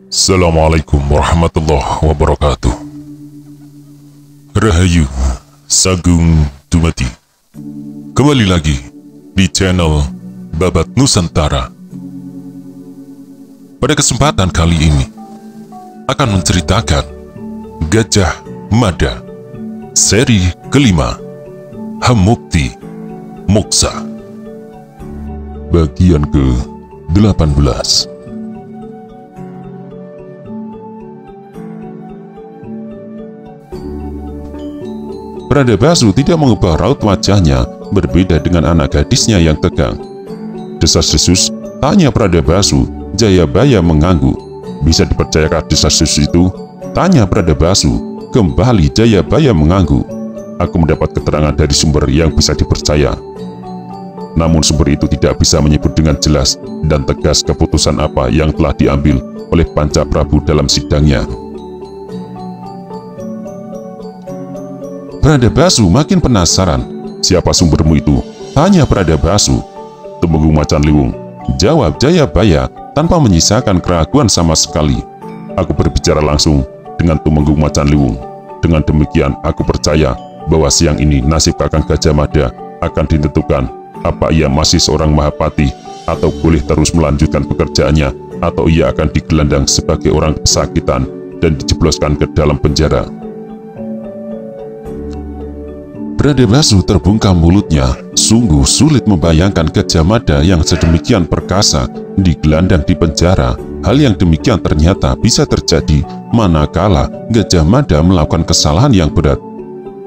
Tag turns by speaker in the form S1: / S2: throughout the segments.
S1: Assalamualaikum warahmatullahi wabarakatuh. Rahayu, Sagung Dumadi. Kembali lagi di channel Babat Nusantara. Pada kesempatan kali ini akan menceritakan Gajah Mada seri kelima, Hamukti Moksa, bagian ke-18. Pradabasu tidak mengubah raut wajahnya, berbeda dengan anak gadisnya yang tegang. Desas-desus tanya Pradabasu. Jayabaya mengangguk. Bisa dipercayakan desas-desus itu? Tanya Pradabasu. Kembali Jayabaya mengangguk. Aku mendapat keterangan dari sumber yang bisa dipercaya. Namun sumber itu tidak bisa menyebut dengan jelas dan tegas keputusan apa yang telah diambil oleh Pancaprabu dalam sidangnya. Pradabasu makin penasaran. Siapa sumbermu itu? Tanya Pradabasu. Tumenggung Macan Liwung, jawab Jayabaya tanpa menyisakan keraguan sama sekali. Aku berbicara langsung dengan Tumenggung Macan Liwung. Dengan demikian aku percaya bahwa siang ini nasib Kakang Gajah Mada akan ditentukan. Apa ia masih seorang Mahapati atau boleh terus melanjutkan pekerjaannya, atau ia akan digelandang sebagai orang pesakitan dan dijebloskan ke dalam penjara. Pradabasu terbungkam mulutnya. Sungguh sulit membayangkan Gajah Mada yang sedemikian perkasa digelandang di penjara. Hal yang demikian ternyata bisa terjadi manakala Gajah Mada melakukan kesalahan yang berat.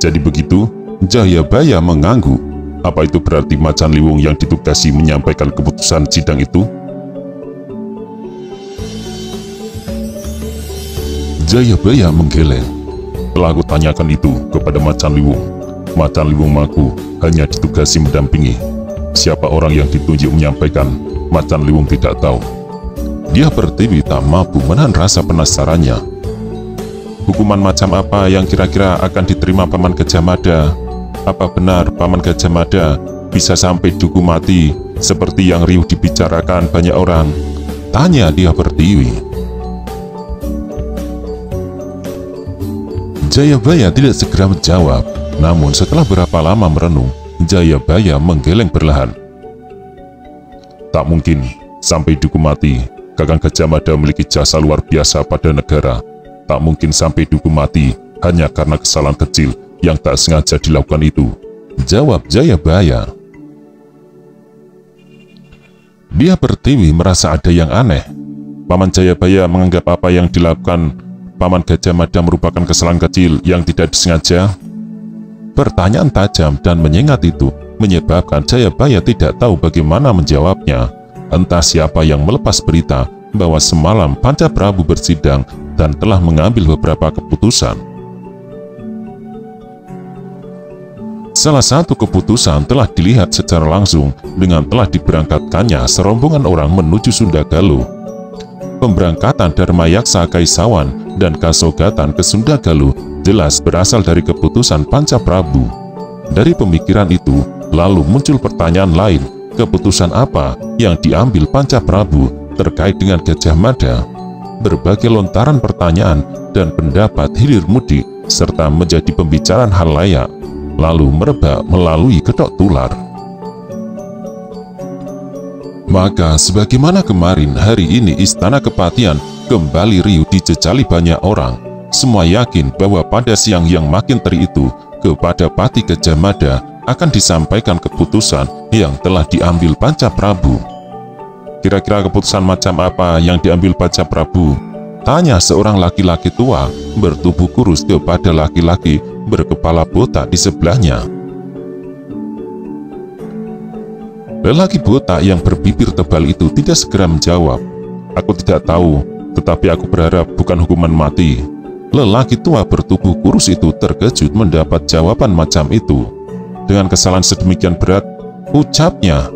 S1: Jadi begitu? Jayabaya mengangguk. Apa itu berarti Macan Liwung yang ditugasi menyampaikan keputusan sidang itu? Jayabaya menggeleng. Telah aku tanyakan itu kepada Macan Liwung. Macan Liwung mengaku hanya ditugasi mendampingi. Siapa orang yang ditunjuk menyampaikan, Macan Liwung tidak tahu. Dia pertiwi tak mampu menahan rasa penasarannya. Hukuman macam apa yang kira-kira akan diterima Paman Gajah Mada? Apa benar Paman Gajah Mada bisa sampai dihukum mati seperti yang riuh dibicarakan banyak orang? Tanya dia pertiwi. Jayabaya tidak segera menjawab. Namun setelah berapa lama merenung, Jayabaya menggeleng perlahan. Tak mungkin sampai dihukum mati. Kakang Gajah Mada memiliki jasa luar biasa pada negara. Tak mungkin sampai dihukum mati hanya karena kesalahan kecil yang tak sengaja dilakukan itu, jawab Jayabaya. Dia pertiwi merasa ada yang aneh. Paman Jayabaya menganggap apa yang dilakukan Paman Gajah Mada merupakan kesalahan kecil yang tidak disengaja. Pertanyaan tajam dan menyengat itu menyebabkan Jayabaya tidak tahu bagaimana menjawabnya. Entah siapa yang melepas berita bahwa semalam Pancaprabu bersidang dan telah mengambil beberapa keputusan. Salah satu keputusan telah dilihat secara langsung dengan telah diberangkatkannya serombongan orang menuju Sunda Galuh. Pemberangkatan Dharmayaksa Kaisawan dan Kasogatan ke Sunda Galuh jelas berasal dari keputusan Pancaprabu. Dari pemikiran itu, lalu muncul pertanyaan lain, keputusan apa yang diambil Pancaprabu terkait dengan Gajah Mada? Berbagai lontaran pertanyaan dan pendapat hilir mudik serta menjadi pembicaraan halayak, lalu merebak melalui kedok tular. Maka sebagaimana kemarin, hari ini Istana Kepatian kembali riuh dijejali banyak orang. Semua yakin bahwa pada siang yang makin terik itu, kepada Pati Gajah Mada akan disampaikan keputusan yang telah diambil Pancaprabu. Kira-kira keputusan macam apa yang diambil Pancaprabu? Tanya seorang laki-laki tua bertubuh kurus kepada laki-laki berkepala botak di sebelahnya. Lelaki botak yang berbibir tebal itu tidak segera menjawab. Aku tidak tahu, tetapi aku berharap bukan hukuman mati. Lelaki tua bertubuh kurus itu terkejut mendapat jawaban macam itu. Dengan kesalahan sedemikian berat, ucapnya,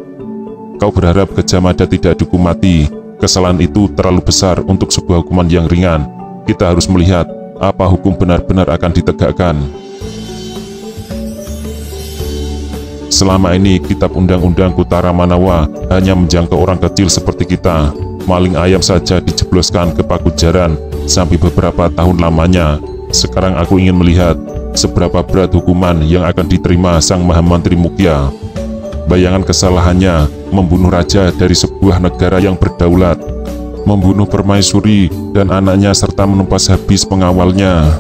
S1: kau berharap Gajah Mada tidak dihukum mati. Kesalahan itu terlalu besar untuk sebuah hukuman yang ringan. Kita harus melihat apa hukum benar-benar akan ditegakkan. Selama ini kitab undang-undang Kutara Manawa hanya menjangkau orang kecil seperti kita. Maling ayam saja dijebloskan ke paku jaran sampai beberapa tahun lamanya. Sekarang aku ingin melihat seberapa berat hukuman yang akan diterima Sang Maha Mantri Mukya. Bayangan kesalahannya membunuh raja dari sebuah negara yang berdaulat, membunuh permaisuri dan anaknya serta menumpas habis pengawalnya.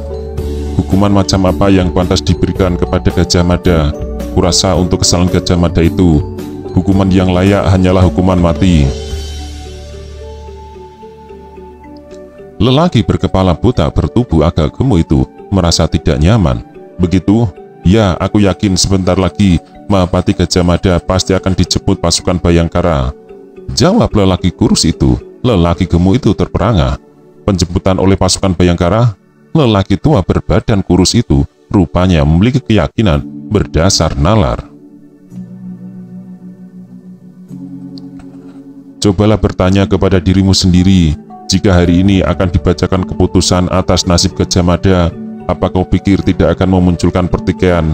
S1: Hukuman macam apa yang pantas diberikan kepada Gajah Mada? Kurasa untuk kesalahan Gajah Mada itu, hukuman yang layak hanyalah hukuman mati. Lelaki berkepala botak bertubuh agak gemuk itu merasa tidak nyaman. Begitu? Ya, aku yakin sebentar lagi Mahapati Gajah Mada pasti akan dijemput pasukan Bhayangkara. Jawab lelaki kurus itu. Lelaki gemuk itu terperangah. Penjemputan oleh pasukan Bhayangkara? Lelaki tua berbadan kurus itu rupanya memiliki keyakinan berdasar nalar. Cobalah bertanya kepada dirimu sendiri, jika hari ini akan dibacakan keputusan atas nasib Gajah Mada, apa kau pikir tidak akan memunculkan pertikaian?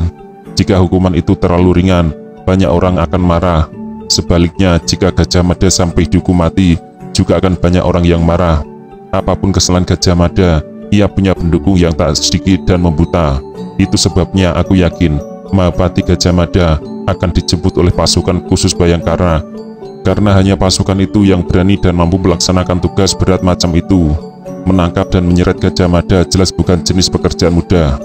S1: Jika hukuman itu terlalu ringan, banyak orang akan marah. Sebaliknya, jika Gajah Mada sampai dihukum mati, juga akan banyak orang yang marah. Apapun kesalahan Gajah Mada, ia punya pendukung yang tak sedikit dan membuta. Itu sebabnya aku yakin Mahapati Gajah Mada akan dijemput oleh pasukan khusus Bhayangkara, karena hanya pasukan itu yang berani dan mampu melaksanakan tugas berat macam itu. Menangkap dan menyeret Gajah Mada jelas bukan jenis pekerjaan mudah.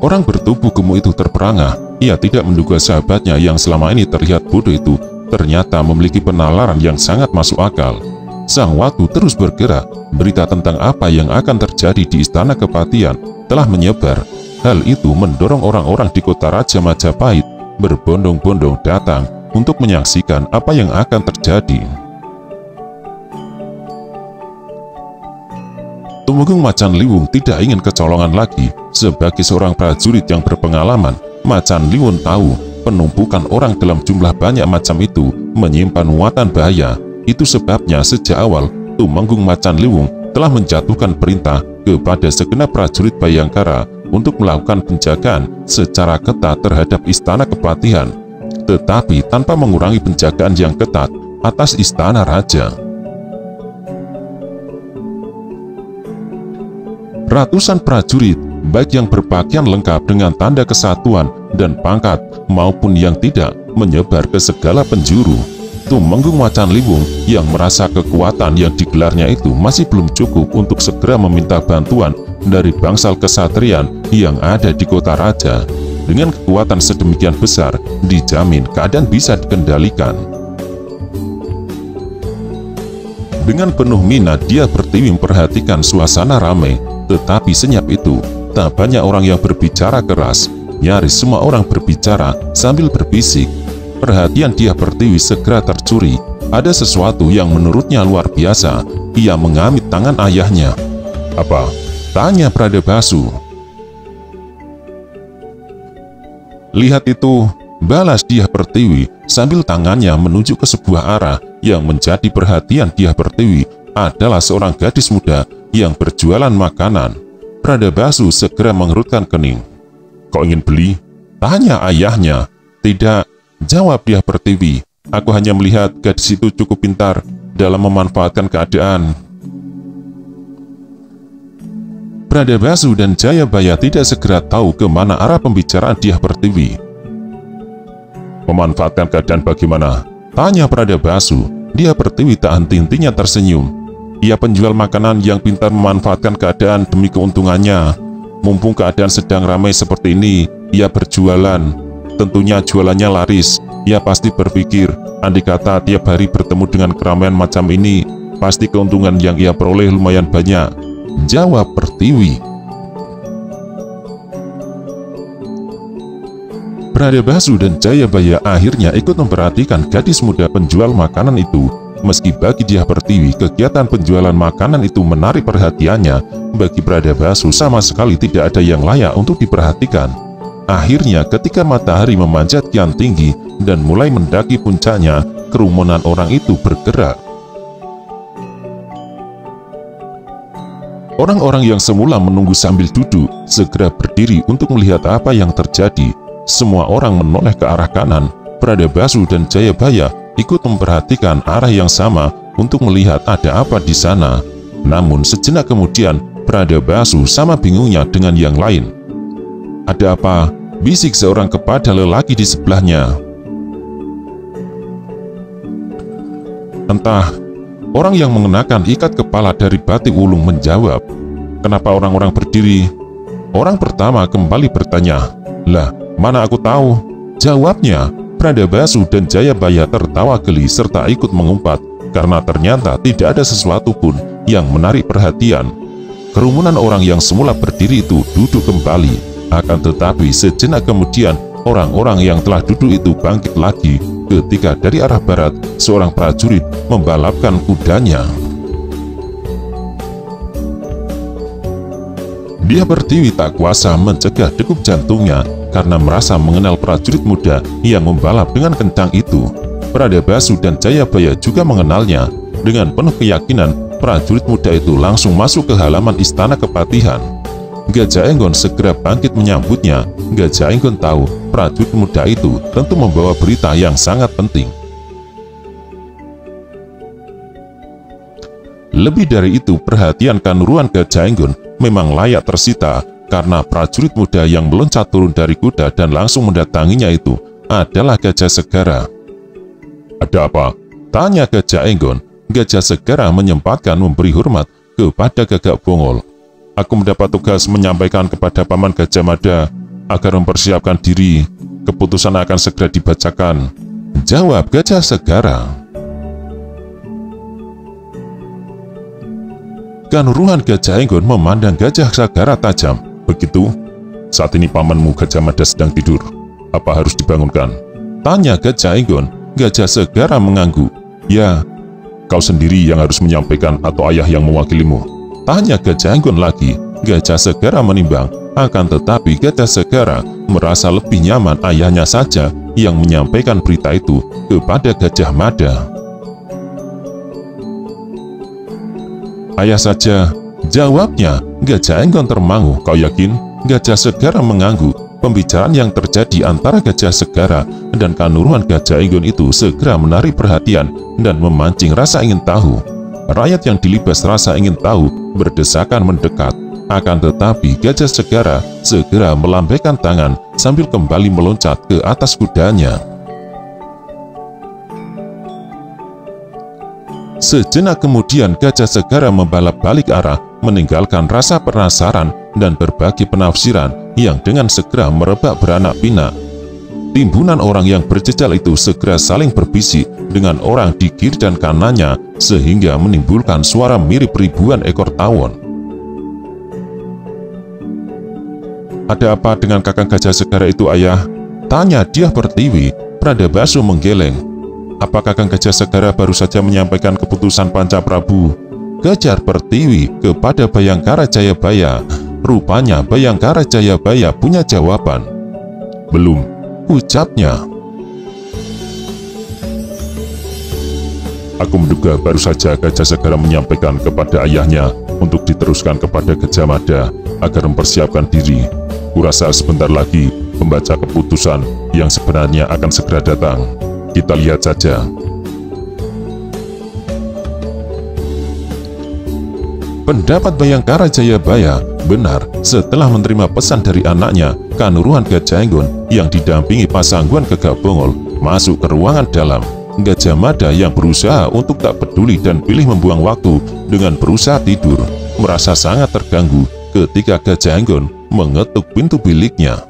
S1: Orang bertubuh gemuk itu terperangah. Ia tidak menduga sahabatnya yang selama ini terlihat bodoh itu ternyata memiliki penalaran yang sangat masuk akal. Sang waktu terus bergerak. Berita tentang apa yang akan terjadi di Istana Kepatihan telah menyebar. Hal itu mendorong orang-orang di kota Raja Majapahit berbondong-bondong datang untuk menyaksikan apa yang akan terjadi. Tumenggung Macan Liwung tidak ingin kecolongan lagi. Sebagai seorang prajurit yang berpengalaman, Macan Liwung tahu penumpukan orang dalam jumlah banyak macam itu menyimpan muatan bahaya. Itu sebabnya sejak awal Tumenggung Macan Liwung telah menjatuhkan perintah kepada segenap prajurit Bhayangkara untuk melakukan penjagaan secara ketat terhadap Istana Kepatihan, tetapi tanpa mengurangi penjagaan yang ketat atas Istana Raja. Ratusan prajurit, baik yang berpakaian lengkap dengan tanda kesatuan dan pangkat maupun yang tidak, menyebar ke segala penjuru. Tumenggung Macan Liwung yang merasa kekuatan yang digelarnya itu masih belum cukup untuk segera meminta bantuan dari bangsal kesatrian yang ada di kota raja. Dengan kekuatan sedemikian besar, dijamin keadaan bisa dikendalikan. Dengan penuh minat dia Pertiwi memperhatikan suasana ramai, tetapi senyap itu tak banyak orang yang berbicara keras. Nyaris semua orang berbicara sambil berbisik. Perhatian dia Pertiwi segera tercuri. Ada sesuatu yang menurutnya luar biasa. Ia mengamit tangan ayahnya. "Apa?" tanya Pradabasu. "Lihat itu," balas dia Pertiwi sambil tangannya menuju ke sebuah arah. Yang menjadi perhatian dia Pertiwi adalah seorang gadis muda yang berjualan makanan. Pradabasu segera mengerutkan kening. "Kau ingin beli?" tanya ayahnya. "Tidak," jawab dia Pertiwi. "Aku hanya melihat gadis itu cukup pintar dalam memanfaatkan keadaan." Pradabasu dan Jayabaya tidak segera tahu kemana arah pembicaraan dia Pertiwi. "Memanfaatkan keadaan bagaimana?" tanya Pradabasu. Dia Pertiwi tak henti-hentinya tersenyum. Ia penjual makanan yang pintar memanfaatkan keadaan demi keuntungannya. Mumpung keadaan sedang ramai seperti ini, ia berjualan. Tentunya jualannya laris. Ia pasti berpikir, andai kata tiap hari bertemu dengan keramaian macam ini, pasti keuntungan yang ia peroleh lumayan banyak, jawab Pertiwi. Pradabasu dan Jayabaya akhirnya ikut memperhatikan gadis muda penjual makanan itu. Meski bagi dia Pertiwi kegiatan penjualan makanan itu menarik perhatiannya, bagi Pradabasu sama sekali tidak ada yang layak untuk diperhatikan. Akhirnya ketika matahari memanjat kian tinggi dan mulai mendaki puncaknya, kerumunan orang itu bergerak. Orang-orang yang semula menunggu sambil duduk segera berdiri untuk melihat apa yang terjadi. Semua orang menoleh ke arah kanan. Pradabasu dan Jayabaya ikut memperhatikan arah yang sama untuk melihat ada apa di sana. Namun sejenak kemudian, Bradabasu sama bingungnya dengan yang lain. "Ada apa?" bisik seorang kepada lelaki di sebelahnya. Entah, orang yang mengenakan ikat kepala dari batik ulung menjawab. "Kenapa orang-orang berdiri?" Orang pertama kembali bertanya. "Lah, mana aku tahu?" jawabnya. Bradabasu dan Jayabaya tertawa geli serta ikut mengumpat, karena ternyata tidak ada sesuatu pun yang menarik perhatian. Kerumunan orang yang semula berdiri itu duduk kembali, akan tetapi sejenak kemudian orang-orang yang telah duduk itu bangkit lagi ketika dari arah barat seorang prajurit membalapkan kudanya. Dia berdiri tak kuasa mencegah degup jantungnya karena merasa mengenal prajurit muda yang membalap dengan kencang itu. Bradabasu dan Jayabaya juga mengenalnya. Dengan penuh keyakinan, prajurit muda itu langsung masuk ke halaman istana kepatihan. Gajah Enggon segera bangkit menyambutnya. Gajah Enggon tahu prajurit muda itu tentu membawa berita yang sangat penting. Lebih dari itu, perhatian Kanuruan Gajah Enggon memang layak tersita, karena prajurit muda yang meloncat turun dari kuda dan langsung mendatanginya itu adalah Gajah Segara. "Ada apa?" tanya Gajah Enggon. Gajah Segara menyempatkan memberi hormat kepada Gagak Bongol. "Aku mendapat tugas menyampaikan kepada Paman Gajah Mada agar mempersiapkan diri. Keputusan akan segera dibacakan," jawab Gajah Segara. Kanuruhan Gajah Enggon memandang Gajah Segara tajam. "Begitu? Saat ini pamanmu Gajah Mada sedang tidur. Apa harus dibangunkan?" tanya Gajah Enggon. Gajah Segara mengangguk. "Ya, kau sendiri yang harus menyampaikan atau ayah yang mewakilimu?" tanya Gajah Enggon lagi. Gajah Segara menimbang, akan tetapi Gajah Segara merasa lebih nyaman ayahnya saja yang menyampaikan berita itu kepada Gajah Mada. "Ayah saja," jawabnya. Gajah Enggon termangu. "Kau yakin?" Gajah Segara mengangguk. Pembicaraan yang terjadi antara Gajah Segara dan Kanuruhan Gajah Enggon itu segera menarik perhatian dan memancing rasa ingin tahu. Rakyat yang dilibas rasa ingin tahu berdesakan mendekat. Akan tetapi Gajah Segara segera melambaikan tangan sambil kembali meloncat ke atas kudanya. Sejenak kemudian Gajah Segara membalap balik arah, meninggalkan rasa penasaran dan berbagai penafsiran yang dengan segera merebak beranak pinak. Timbunan orang yang berjejal itu segera saling berbisik dengan orang di kiri dan kanannya, sehingga menimbulkan suara mirip ribuan ekor tawon. "Ada apa dengan kakang Gajah Segara itu, ayah?" tanya dia Pertiwi. Bradabasu menggeleng. "Apa kakang Gajah Segara baru saja menyampaikan keputusan Panca Prabu?" Kejar Pertiwi kepada Bayangkara Jayabaya. Rupanya Bayangkara Jayabaya punya jawaban. "Belum," ucapnya. "Aku menduga baru saja Gajah Segara menyampaikan kepada ayahnya untuk diteruskan kepada Gajah Mada agar mempersiapkan diri. Kurasa sebentar lagi pembaca keputusan yang sebenarnya akan segera datang. Kita lihat saja." Pendapat Bayangkara Jayabaya benar. Setelah menerima pesan dari anaknya, Kanuruhan Gajah Enggon yang didampingi Pasangguan Gagak Bongol masuk ke ruangan dalam. Gajah Mada yang berusaha untuk tak peduli dan pilih membuang waktu dengan berusaha tidur, merasa sangat terganggu ketika Gajah Enggon mengetuk pintu biliknya.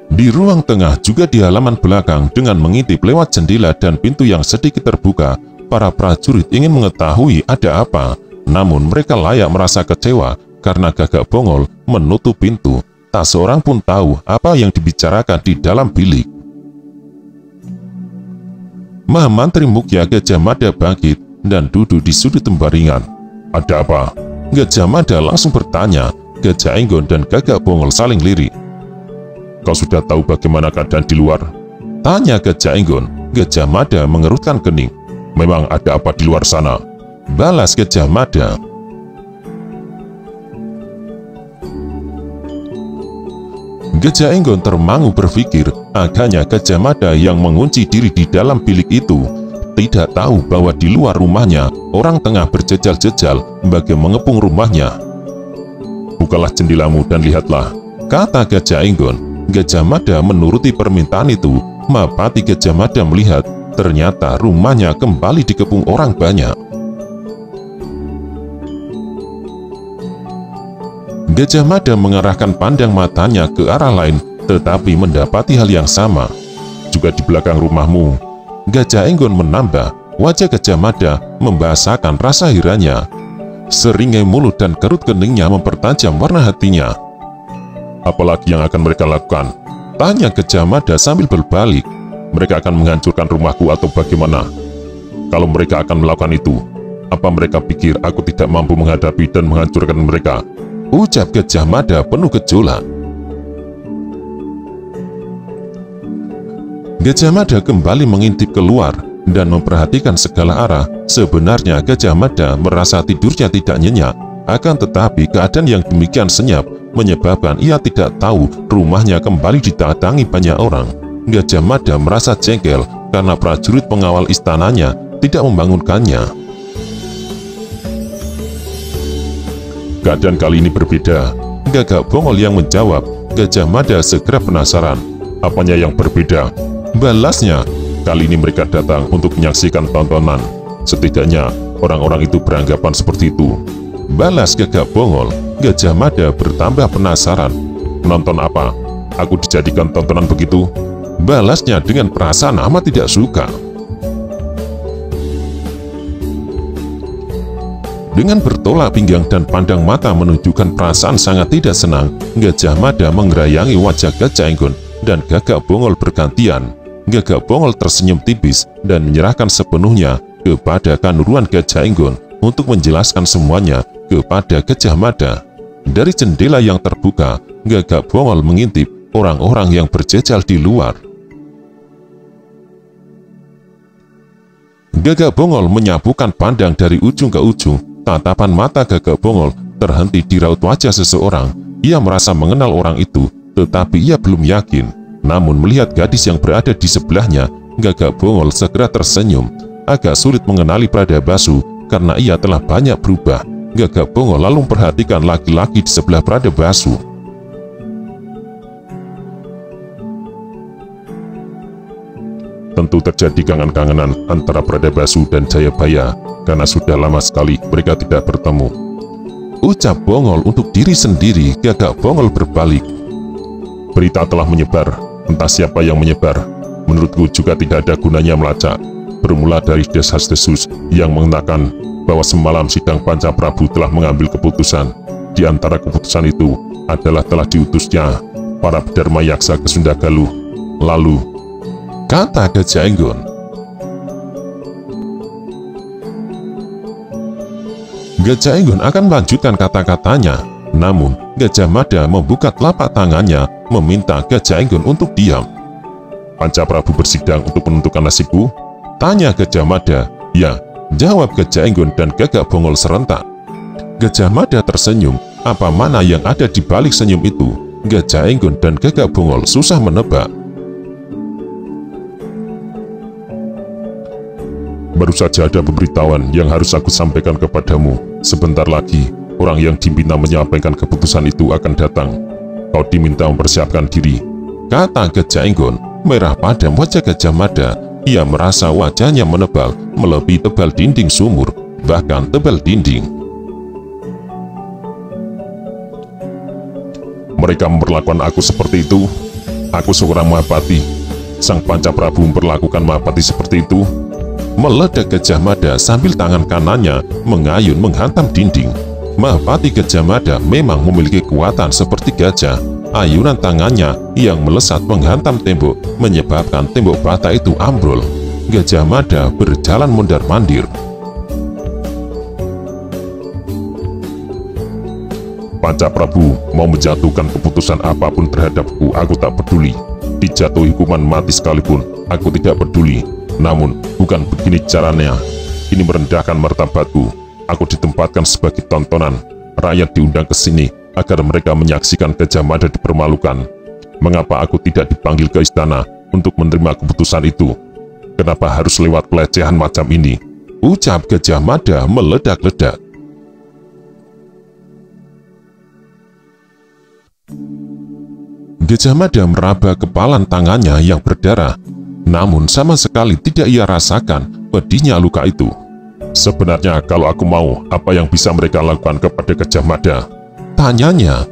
S1: Di ruang tengah juga di halaman belakang, dengan mengintip lewat jendela dan pintu yang sedikit terbuka, para prajurit ingin mengetahui ada apa. Namun mereka layak merasa kecewa karena Gagak Bongol menutup pintu. Tak seorang pun tahu apa yang dibicarakan di dalam bilik. Mahamantri Mukya Gajah Mada bangkit dan duduk di sudut tembaringan. "Ada apa?" Gajah Mada langsung bertanya. Gajah Enggon dan Gagak Bongol saling lirik. "Kau sudah tahu bagaimana keadaan di luar?" tanya Gajah Enggon. Gajah Mada mengerutkan kening. "Memang ada apa di luar sana?" balas Gajah Mada. Gajah Enggon termangu berpikir agaknya Gajah Mada yang mengunci diri di dalam bilik itu tidak tahu bahwa di luar rumahnya orang tengah berjejal-jejal bagi mengepung rumahnya. "Bukalah jendelamu dan lihatlah," kata Gajah Enggon. Gajah Mada menuruti permintaan itu. Mahapati Gajah Mada melihat ternyata rumahnya kembali dikepung orang banyak. Gajah Mada mengarahkan pandang matanya ke arah lain, tetapi mendapati hal yang sama. "Juga di belakang rumahmu," Gajah Enggon menambah. Wajah Gajah Mada membahasakan rasa herannya. Seringai mulut dan kerut keningnya mempertajam warna hatinya. "Apalagi yang akan mereka lakukan?" tanya Gajah Mada sambil berbalik. "Mereka akan menghancurkan rumahku atau bagaimana? Kalau mereka akan melakukan itu, apa mereka pikir aku tidak mampu menghadapi dan menghancurkan mereka?" ucap Gajah Mada penuh gejolak. Gajah Mada kembali mengintip keluar dan memperhatikan segala arah. Sebenarnya Gajah Mada merasa tidurnya tidak nyenyak, akan tetapi keadaan yang demikian senyap menyebabkan ia tidak tahu rumahnya kembali didatangi banyak orang. Gajah Mada merasa jengkel karena prajurit pengawal istananya tidak membangunkannya. Keadaan kali ini berbeda, Gagak Bongol yang menjawab. Gajah Mada segera penasaran. "Apanya yang berbeda?" balasnya. "Kali ini mereka datang untuk menyaksikan tontonan. Setidaknya orang-orang itu beranggapan seperti itu," balas Gagak Bongol. Gajah Mada bertambah penasaran. "Menonton apa? Aku dijadikan tontonan begitu?" balasnya dengan perasaan amat tidak suka. Dengan bertolak pinggang dan pandang mata menunjukkan perasaan sangat tidak senang, Gajah Mada menggerayangi wajah Gajah Enggon dan Gagak Bongol bergantian. Gagak Bongol tersenyum tipis dan menyerahkan sepenuhnya kepada kanuruan Gajah Enggon untuk menjelaskan semuanya kepada Gajah Mada. Dari jendela yang terbuka, Gagak Bongol mengintip orang-orang yang berjejal di luar. Gagak Bongol menyapukan pandang dari ujung ke ujung. Tatapan mata Gagak Bongol terhenti di raut wajah seseorang. Ia merasa mengenal orang itu, tetapi ia belum yakin. Namun melihat gadis yang berada di sebelahnya, Gagak Bongol segera tersenyum. Agak sulit mengenali Pradabasu karena ia telah banyak berubah. Gagak Bongol lalu memperhatikan laki-laki di sebelah Pradabasu. Tentu terjadi kangen-kangenan antara Pradabasu dan Jayabaya, karena sudah lama sekali mereka tidak bertemu, ucap Bongol untuk diri sendiri. Gagak Bongol berbalik. "Berita telah menyebar, entah siapa yang menyebar. Menurutku juga tidak ada gunanya melacak. Bermula dari desas-desus yang mengatakan bahwa semalam sidang Pancaprabu telah mengambil keputusan. Di antara keputusan itu adalah telah diutusnya para Dharma Yaksa ke Sunda Galuh. Lalu," kata Gajah Enggon. Gajah Enggon akan melanjutkan kata-katanya, namun Gajah Mada membuka telapak tangannya meminta Gajah Enggon untuk diam. "Pancaprabu bersidang untuk menentukan nasibku?" tanya Gajah Mada. "Ya," jawab Gajah Enggon dan Gagak Bongol serentak. Gajah Mada tersenyum. Apa mana yang ada di balik senyum itu? Gajah Enggon dan Gagak Bongol susah menebak. "Baru saja ada pemberitahuan yang harus aku sampaikan kepadamu. Sebentar lagi, orang yang diminta menyampaikan keputusan itu akan datang. Kau diminta mempersiapkan diri," kata Gajah Enggon. Merah padam wajah Gajah Mada. Ia merasa wajahnya menebal, melebihi tebal dinding sumur, bahkan tebal dinding. "Mereka memperlakukan aku seperti itu? Aku seorang Mahapati. Sang Pancaprabu memperlakukan Mahapati seperti itu?" meledak Gajah Mada sambil tangan kanannya mengayun menghantam dinding. Mahapati Gajah Mada memang memiliki kekuatan seperti gajah. Ayunan tangannya yang melesat menghantam tembok menyebabkan tembok bata itu ambrol. Gajah Mada berjalan mondar-mandir. "Pancaprabu mau menjatuhkan keputusan apapun terhadapku, aku tak peduli. Dijatuhi hukuman mati sekalipun, aku tidak peduli. Namun, bukan begini caranya. Ini merendahkan martabatku. Aku ditempatkan sebagai tontonan. Rakyat diundang ke sini agar mereka menyaksikan Gajah Mada dipermalukan. Mengapa aku tidak dipanggil ke istana untuk menerima keputusan itu? Kenapa harus lewat pelecehan macam ini? Ucap Gajah Mada meledak-ledak. Gajah Mada meraba kepalan tangannya yang berdarah, namun sama sekali tidak ia rasakan pedihnya luka itu. Sebenarnya kalau aku mau, apa yang bisa mereka lakukan kepada Gajah Mada? Tanyanya.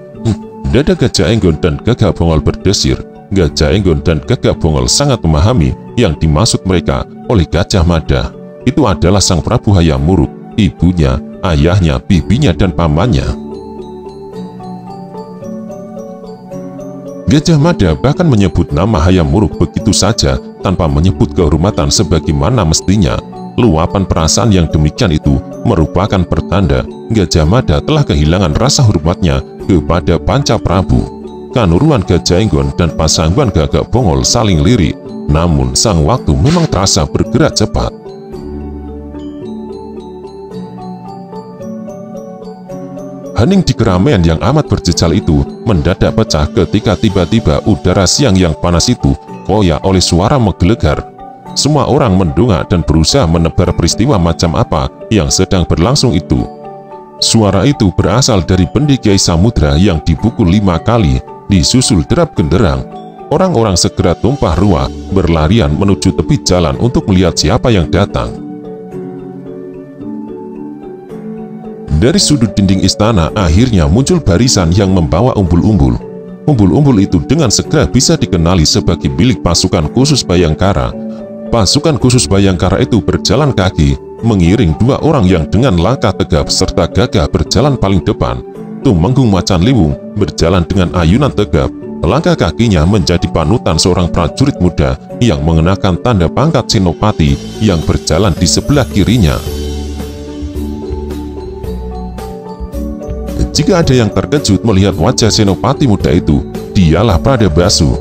S1: Dada Gajah Enggon dan Gagak Bongol berdesir. Gajah Enggon dan Gagak Bongol sangat memahami yang dimaksud mereka oleh Gajah Mada. Itu adalah Sang Prabu Hayam Wuruk, ibunya, ayahnya, bibinya, dan pamannya. Gajah Mada bahkan menyebut nama Hayam Wuruk begitu saja tanpa menyebut kehormatan sebagaimana mestinya. Luapan perasaan yang demikian itu merupakan pertanda Gajah Mada telah kehilangan rasa hormatnya kepada Panca Prabu. Kanuruan Gajah Enggon dan Pasangguan Gagak Bongol saling lirik, namun sang waktu memang terasa bergerak cepat. Hening di keramaian yang amat berjejal itu mendadak pecah ketika tiba-tiba udara siang yang panas itu koyak oleh suara menggelegar. Semua orang mendongak dan berusaha menebar peristiwa macam apa yang sedang berlangsung itu. Suara itu berasal dari bendi Kiai Samudra yang dipukul 5 kali, disusul derap genderang. Orang-orang segera tumpah ruah, berlarian menuju tepi jalan untuk melihat siapa yang datang. Dari sudut dinding istana akhirnya muncul barisan yang membawa umbul-umbul. Umbul-umbul itu dengan segera bisa dikenali sebagai milik pasukan khusus Bayangkara. Pasukan khusus Bayangkara itu berjalan kaki, mengiring 2 orang yang dengan langkah tegap serta gagah berjalan paling depan. Tumenggung Macan Liwung berjalan dengan ayunan tegap. Langkah kakinya menjadi panutan seorang prajurit muda yang mengenakan tanda pangkat senopati yang berjalan di sebelah kirinya. Jika ada yang terkejut melihat wajah senopati muda itu, dialah Pradabasu.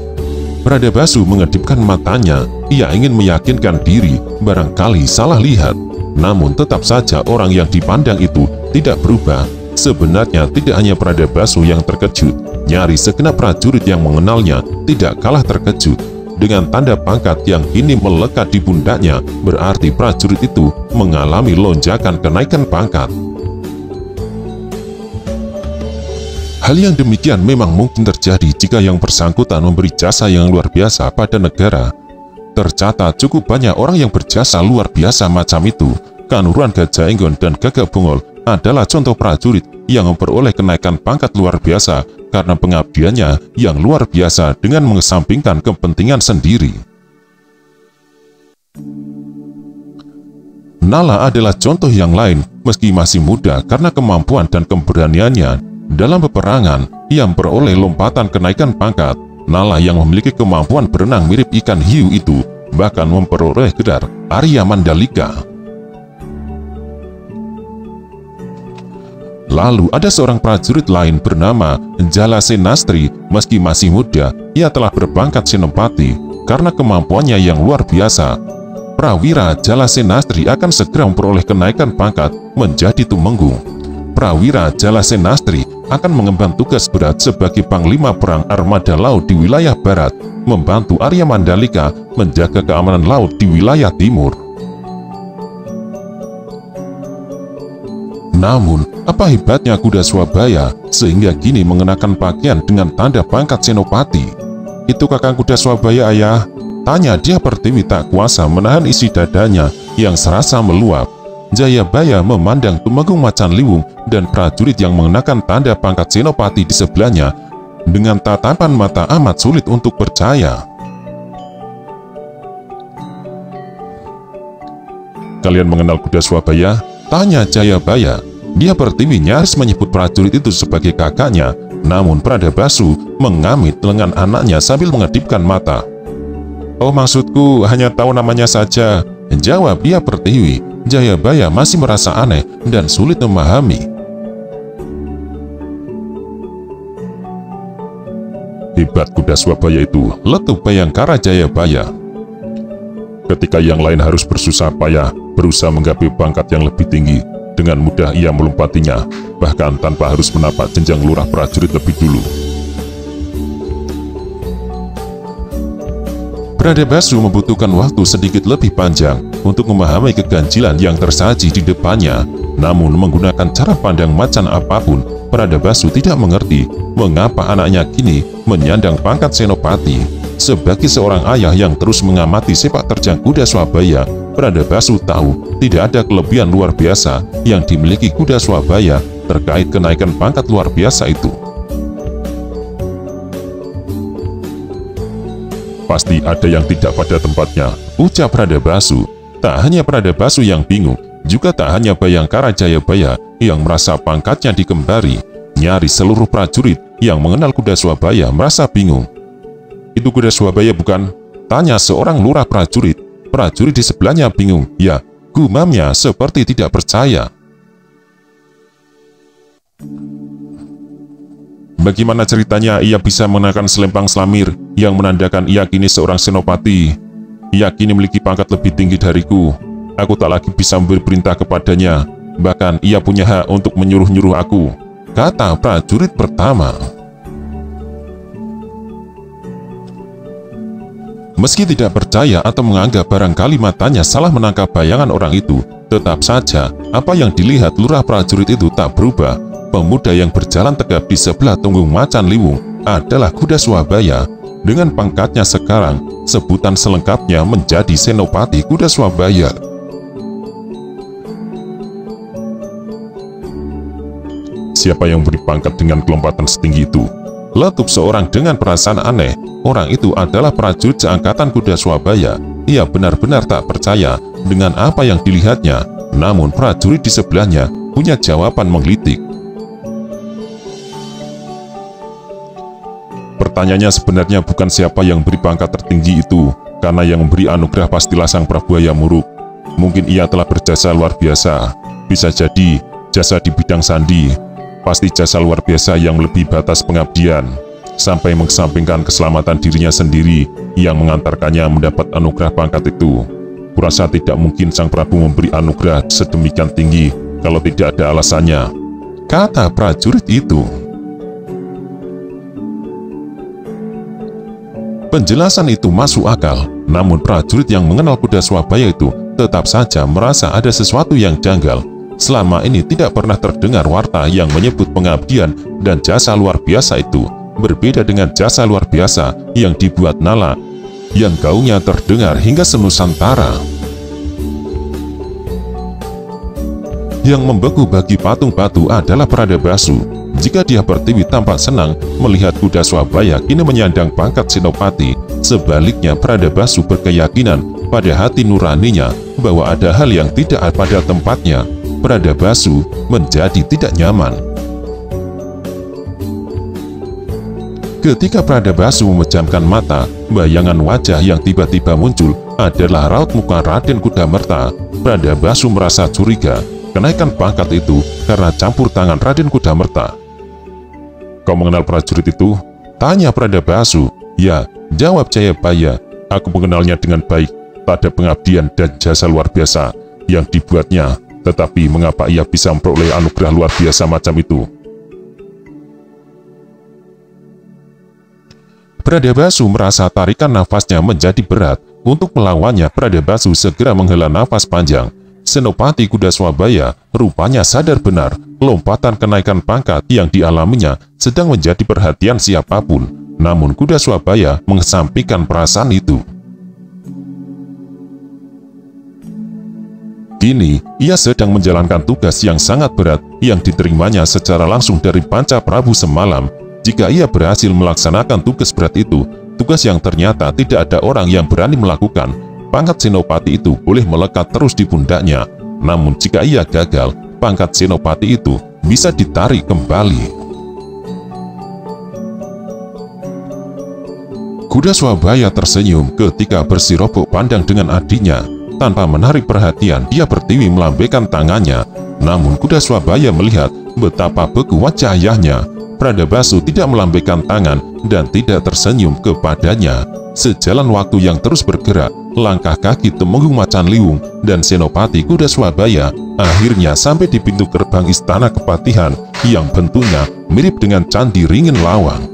S1: Pradabasu mengedipkan matanya, ia ingin meyakinkan diri barangkali salah lihat. Namun tetap saja orang yang dipandang itu tidak berubah. Sebenarnya tidak hanya Pradabasu yang terkejut, nyaris segenap prajurit yang mengenalnya tidak kalah terkejut. Dengan tanda pangkat yang kini melekat di pundaknya, berarti prajurit itu mengalami lonjakan kenaikan pangkat. Hal yang demikian memang mungkin terjadi jika yang bersangkutan memberi jasa yang luar biasa pada negara. Tercatat cukup banyak orang yang berjasa luar biasa macam itu. Kanuruan Gajah Enggon dan Gagak Bongol adalah contoh prajurit yang memperoleh kenaikan pangkat luar biasa karena pengabdiannya yang luar biasa dengan mengesampingkan kepentingan sendiri. Nala adalah contoh yang lain, meski masih muda karena kemampuan dan keberaniannya. Dalam peperangan, ia memperoleh lompatan kenaikan pangkat. Nala yang memiliki kemampuan berenang mirip ikan hiu itu bahkan memperoleh gelar Arya Mandalika. Lalu ada seorang prajurit lain bernama Jalasenastri. Meski masih muda, ia telah berpangkat senopati karena kemampuannya yang luar biasa. Prawira Jalasenastri akan segera memperoleh kenaikan pangkat menjadi tumenggung. Prawira Jalasenastri akan mengemban tugas berat sebagai Panglima Perang Armada Laut di wilayah Barat, membantu Arya Mandalika menjaga keamanan laut di wilayah Timur. Namun, apa hebatnya kuda Swabaya sehingga kini mengenakan pakaian dengan tanda pangkat senopati? Itu kakang kuda Swabaya, ayah? Tanya dia. Pertiwi tak kuasa menahan isi dadanya yang serasa meluap. Jayabaya memandang Tumenggung Macan Liwung dan prajurit yang mengenakan tanda pangkat senopati di sebelahnya dengan tatapan mata amat sulit untuk percaya. Kalian mengenal kuda Swabaya? Tanya Jayabaya. Dia Pertiwi nyaris menyebut prajurit itu sebagai kakaknya, namun Pradabasu mengamit lengan anaknya sambil mengedipkan mata. Oh, maksudku hanya tahu namanya saja, jawab dia Pertiwi. Jayabaya masih merasa aneh dan sulit memahami. Hebat kuda Swabaya itu, letup Bayangkara Jayabaya. Ketika yang lain harus bersusah payah berusaha menggapai pangkat yang lebih tinggi, dengan mudah ia melompatinya, bahkan tanpa harus menapak jenjang lurah prajurit lebih dulu. Pradabasu membutuhkan waktu sedikit lebih panjang untuk memahami keganjilan yang tersaji di depannya. Namun menggunakan cara pandang macan apapun, Pradabasu tidak mengerti mengapa anaknya kini menyandang pangkat senopati. Sebagai seorang ayah yang terus mengamati sepak terjang kuda Swabaya, Pradabasu tahu tidak ada kelebihan luar biasa yang dimiliki kuda Swabaya terkait kenaikan pangkat luar biasa itu. Pasti ada yang tidak pada tempatnya, ucap Pradabasu. Tak hanya Pradabasu yang bingung, juga tak hanya Bayangkara Jayabaya yang merasa pangkatnya dikembari. Nyaris seluruh prajurit yang mengenal kuda Swabaya merasa bingung. Itu kuda Swabaya bukan? Tanya seorang lurah prajurit. Prajurit di sebelahnya bingung. Ya, gumamnya seperti tidak percaya. Bagaimana ceritanya ia bisa mengenakan selempang selamir yang menandakan ia kini seorang senopati? Ia kini memiliki pangkat lebih tinggi dariku. Aku tak lagi bisa memberi perintah kepadanya. Bahkan ia punya hak untuk menyuruh-nyuruh aku, kata prajurit pertama. Meski tidak percaya atau menganggap barangkali matanya salah menangkap bayangan orang itu, tetap saja apa yang dilihat lurah prajurit itu tak berubah. Pemuda yang berjalan tegap di sebelah tunggung macan liwung adalah kuda Swabaya. Dengan pangkatnya sekarang, sebutan selengkapnya menjadi senopati kuda Swabaya. Siapa yang beri pangkat dengan kelompatan setinggi itu? Letup seorang dengan perasaan aneh. Orang itu adalah prajurit seangkatan kuda Swabaya. Ia benar-benar tak percaya dengan apa yang dilihatnya. Namun prajurit di sebelahnya punya jawaban menggelitik. Pertanyaannya sebenarnya bukan siapa yang beri pangkat tertinggi itu, karena yang memberi anugerah pastilah Sang Prabu Hayamuruk. Mungkin ia telah berjasa luar biasa. Bisa jadi jasa di bidang sandi. Pasti jasa luar biasa yang melebihi batas pengabdian, sampai mengesampingkan keselamatan dirinya sendiri yang mengantarkannya mendapat anugerah pangkat itu. Kurasa tidak mungkin Sang Prabu memberi anugerah sedemikian tinggi kalau tidak ada alasannya, kata prajurit itu. Penjelasan itu masuk akal, namun prajurit yang mengenal kuda Swabaya itu tetap saja merasa ada sesuatu yang janggal. Selama ini tidak pernah terdengar warta yang menyebut pengabdian dan jasa luar biasa itu. Berbeda dengan jasa luar biasa yang dibuat Nala, yang gaungnya terdengar hingga senusantara. Yang membeku bagi patung batu adalah Pradabasu. Jika dia pertiwi tampak senang melihat kuda Swabaya kini menyandang pangkat senopati, sebaliknya Pradabasu berkeyakinan pada hati nuraninya bahwa ada hal yang tidak pada tempatnya. Pradabasu menjadi tidak nyaman. Ketika Pradabasu memejamkan mata, bayangan wajah yang tiba-tiba muncul adalah raut muka Raden Kudamerta. Pradabasu merasa curiga kenaikan pangkat itu karena campur tangan Raden Kudamerta. Kau mengenal prajurit itu? Tanya Pradabasu. Ya, jawab Jayabaya. Aku mengenalnya dengan baik. Tak ada pengabdian dan jasa luar biasa yang dibuatnya. Tetapi mengapa ia bisa memperoleh anugerah luar biasa macam itu? Pradabasu merasa tarikan nafasnya menjadi berat. Untuk melawannya, Pradabasu segera menghela nafas panjang. Senopati kuda Swabaya rupanya sadar benar lompatan kenaikan pangkat yang dialaminya sedang menjadi perhatian siapapun. Namun kuda Swabaya mengesampingkan perasaan itu. Kini ia sedang menjalankan tugas yang sangat berat yang diterimanya secara langsung dari Panca Prabu semalam. Jika ia berhasil melaksanakan tugas berat itu, tugas yang ternyata tidak ada orang yang berani melakukan, pangkat senopati itu boleh melekat terus di pundaknya. Namun jika ia gagal, pangkat senopati itu bisa ditarik kembali. Kuda Swabaya tersenyum ketika bersirobok pandang dengan adiknya. Tanpa menarik perhatian, dia pertiwi melambaikan tangannya. Namun kuda Swabaya melihat betapa beku wajah ayahnya. Pradabasu tidak melambaikan tangan dan tidak tersenyum kepadanya. Sejalan waktu yang terus bergerak, langkah kaki Temenggung Macan Liwung dan Senopati kuda Swabaya akhirnya sampai di pintu gerbang Istana Kepatihan yang bentuknya mirip dengan Candi Ringin Lawang.